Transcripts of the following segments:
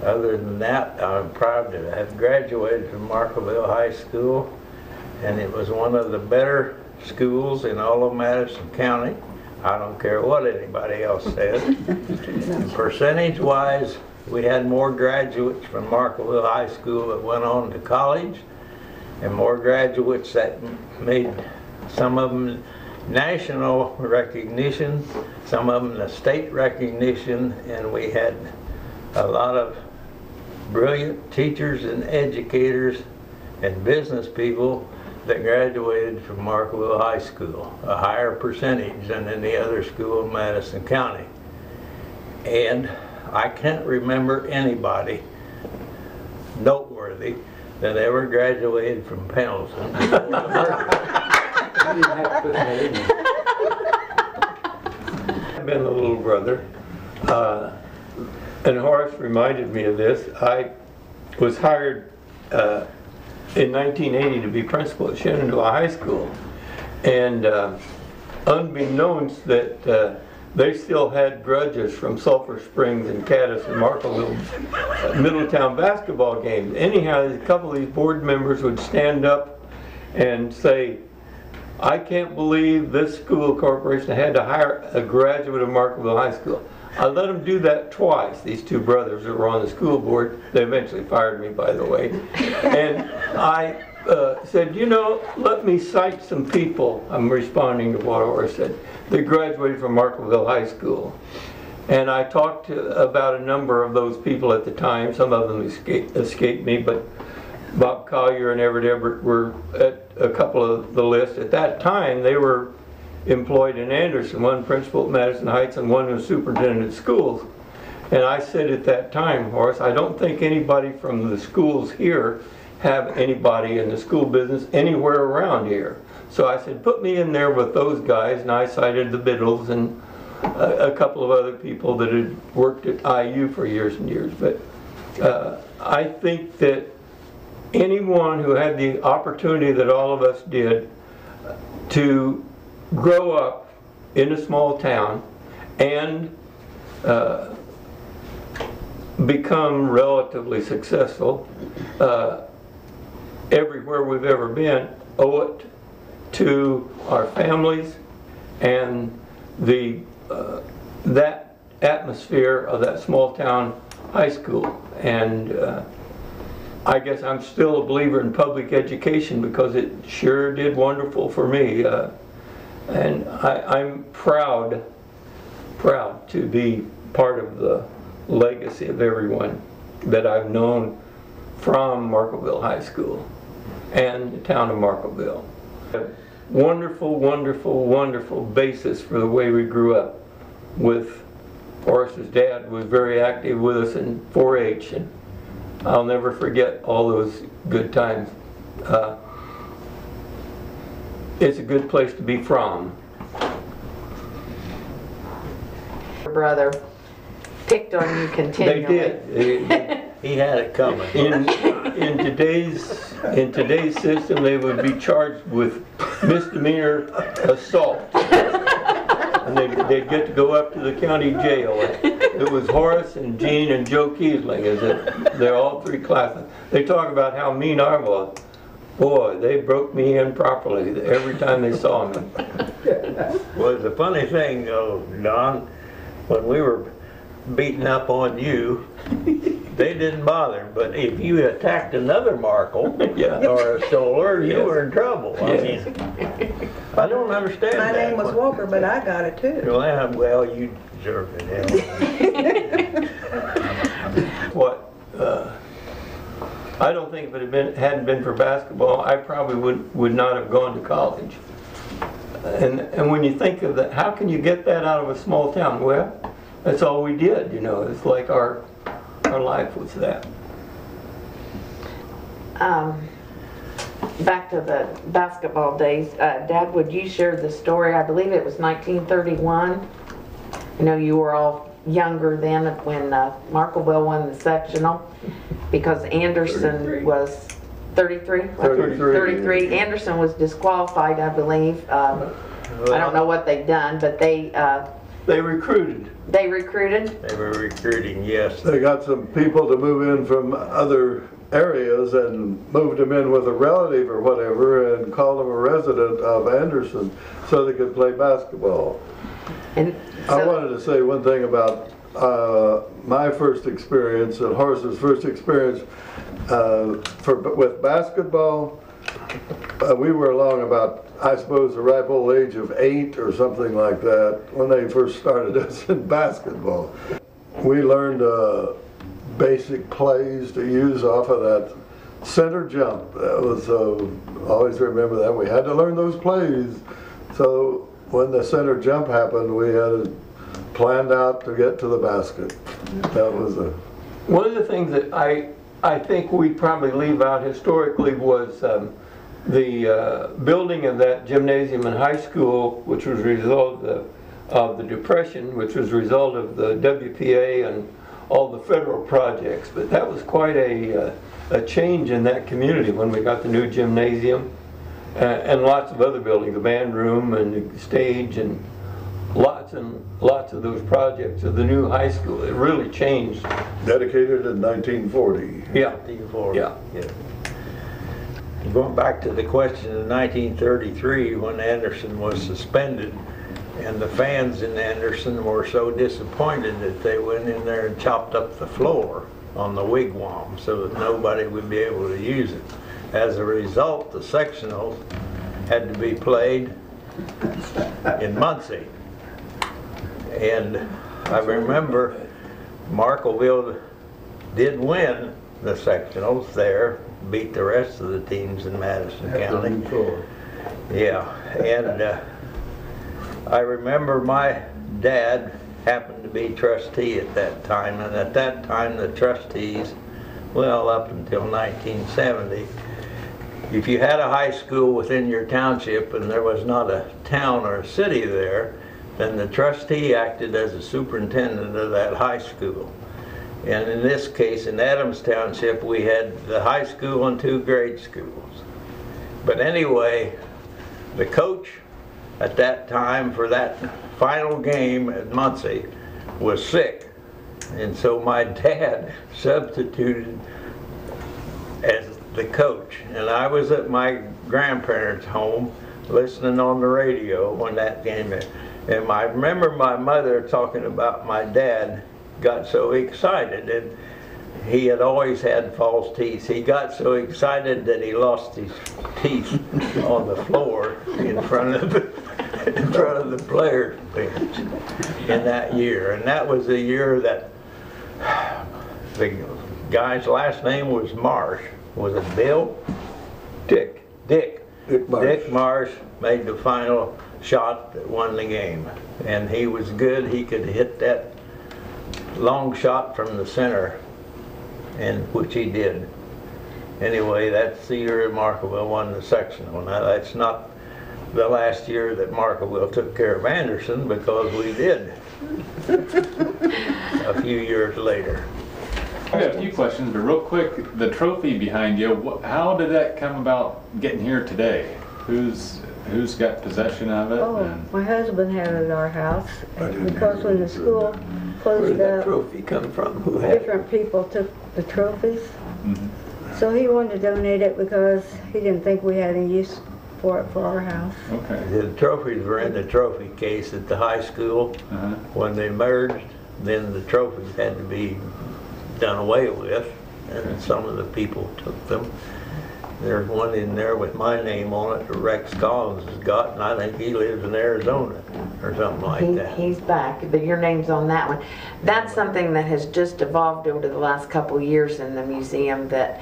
other than that, I'm proud to have graduated from Markleville High School, and it was one of the better schools in all of Madison County. I don't care what anybody else says. Percentage-wise, we had more graduates from Markville High School that went on to college, and more graduates that made, some of them national recognition, some of them the state recognition, and we had a lot of brilliant teachers and educators and business people that graduated from Markville High School, a higher percentage than any other school in Madison County. And I can't remember anybody noteworthy that ever graduated from Pendleton. I've been a little brother, and Horace reminded me of this. I was hired in 1980 to be principal at Shenandoah High School, and unbeknownst that they still had grudges from Sulphur Springs and Caddis and Markleville Middletown basketball games. Anyhow, a couple of these board members would stand up and say, "I can't believe this school corporation had to hire a graduate of Markville High School." I let them do that twice, these two brothers that were on the school board. They eventually fired me, by the way. And I said, you know, let me cite some people. I'm responding to what Horace said. They graduated from Markville High School. And I talked about a number of those people at the time. Some of them escaped me, but Bob Collier and Everett Everett were at a couple of the lists. At that time, they were employed in Anderson, one principal at Madison Heights and one was superintendent of schools. And I said at that time, Horace, I don't think anybody from the schools here have anybody in the school business anywhere around here. So I said, put me in there with those guys, and I cited the Biddles and a couple of other people that had worked at IU for years and years. But I think that anyone who had the opportunity that all of us did to grow up in a small town and become relatively successful everywhere we've ever been, owe it to our families and the that atmosphere of that small town high school. And I guess I'm still a believer in public education because it sure did wonderful for me. And I'm proud to be part of the legacy of everyone that I've known from Markville High School and the town of Markville. A wonderful, wonderful, wonderful basis for the way we grew up. With Horace's dad was very active with us in 4-H, and I'll never forget all those good times. It's a good place to be from. Your brother picked on you continually. They did. He had it coming. In today's system, they would be charged with misdemeanor assault, and they'd get to go up to the county jail. It was Horace and Gene and Joe Kiesling. They're all three classes. They talk about how mean I was. Boy, they broke me in properly every time they saw me. Well, the funny thing, though, Don, when we were beating up on you, they didn't bother. But if you attacked another Markle or a Stoller, you were in trouble. I mean, I don't understand My that. name was Walker, but I got it too. Well, you deserve it. What? I don't think if it hadn't been for basketball, I probably would not have gone to college. And when you think of that, how can you get that out of a small town? Well, that's all we did, you know. It's like our life was that. Back to the basketball days, Dad, would you share the story? I believe it was 1931. You know, you were all younger then when Markleville won the sectional, because Anderson 33. was 33? 33. Anderson was disqualified, I believe. I don't know what they've done, but they They recruited. They recruited? They were recruiting, yes. They got some people to move in from other areas and moved them in with a relative or whatever and called them a resident of Anderson so they could play basketball. And I so, wanted to say one thing about my first experience and Horace's first experience with basketball. We were along about, I suppose, the ripe old age of 8 or something like that when they first started us in basketball. We learned basic plays to use off of that center jump. That was, always remember that. We had to learn those plays. So when the center jump happened, we had it planned out to get to the basket. That was One of the things that I think we probably leave out historically was the building of that gymnasium in high school, which was a result of the Depression, which was a result of the WPA and all the federal projects. But that was quite a change in that community when we got the new gymnasium and lots of other buildings, the band room and the stage and lots of those projects of the new high school. It really changed. dedicated in 1940. Yeah. 1940. Yeah. Going back to the question in 1933 when Anderson was suspended, and the fans in Anderson were so disappointed that they went in there and chopped up the floor on the wigwam so that nobody would be able to use it. As a result, the sectionals had to be played in Muncie. And I remember Markleville did win the sectionals there, beat the rest of the teams in Madison County. Yeah, and I remember my dad happened to be trustee at that time, and at that time the trustees, well, up until 1970, if you had a high school within your township and there was not a town or a city there, then the trustee acted as a superintendent of that high school. And in this case, in Adams Township, we had the high school and 2 grade schools. But anyway, the coach at that time for that final game at Muncie was sick. And so my dad substituted as the coach. And I was at my grandparents' home listening on the radio when that game ended. And I remember my mother talking about my dad got so excited, and he had always had false teeth. He got so excited that he lost his teeth on the floor in front of the players' bench in that year. And that was the year that the guy's last name was Marsh. Was it Bill? Dick Marsh. Dick Marsh made the final shot that won the game. And he was good. He could hit that long shot from the center, and which he did. Anyway, that's the year Markville won the sectional. Now that's not the last year that Markville took care of Anderson, because we did a few years later. I got a few questions, but real quick, the trophy behind you, how did that come about getting here today? Who's got possession of it? Oh, my husband had it at our house because when the school Where closed did that up, trophy come from? Who had it? different people took the trophies. So he wanted to donate it because he didn't think we had any use for it for our house. Okay. The trophies were in the trophy case at the high school. When they merged, then the trophies had to be done away with, and some of the people took them. There's one in there with my name on it that Rex Collins has got, and I think he lives in Arizona or something like that. He's back, but your name's on that one. That's something that has just evolved over the last couple of years in the museum, that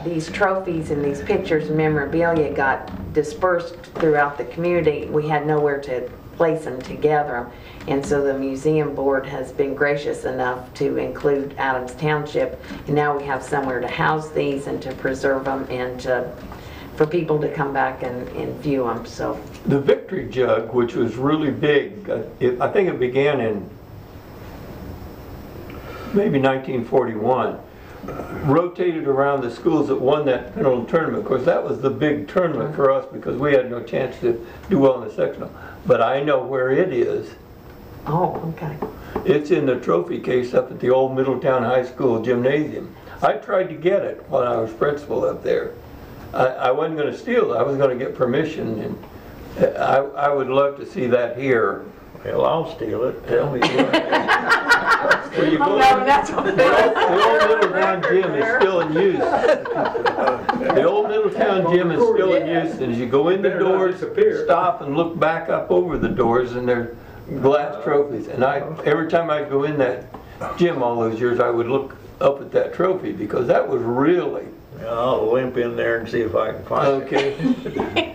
these trophies and these pictures and memorabilia got dispersed throughout the community. We had nowhere to place them together, and so the museum board has been gracious enough to include Adams Township, and now we have somewhere to house these and to preserve them and for people to come back and view them. So The victory jug, which was really big, I think it began in maybe 1941, rotated around the schools that won that Pendleton tournament. Of course, that was the big tournament for us because we had no chance to do well in the sectional. But I know where it is, Oh, okay. It's in the trophy case up at the old Middletown High School gymnasium. I tried to get it when I was principal up there. I wasn't gonna steal it, I was gonna get permission, and I would love to see that here. Well, I'll steal it, tell me. Where you Oh, go no, in- that's a The old Middletown gym is still in use. The old Middletown gym is still in use, and as you go in the doors, stop and look back up over the doors, and there's glass trophies. And every time I go in that gym all those years, I would look up at that trophy, because that was really, I'll limp in there and see if I can find it. okay.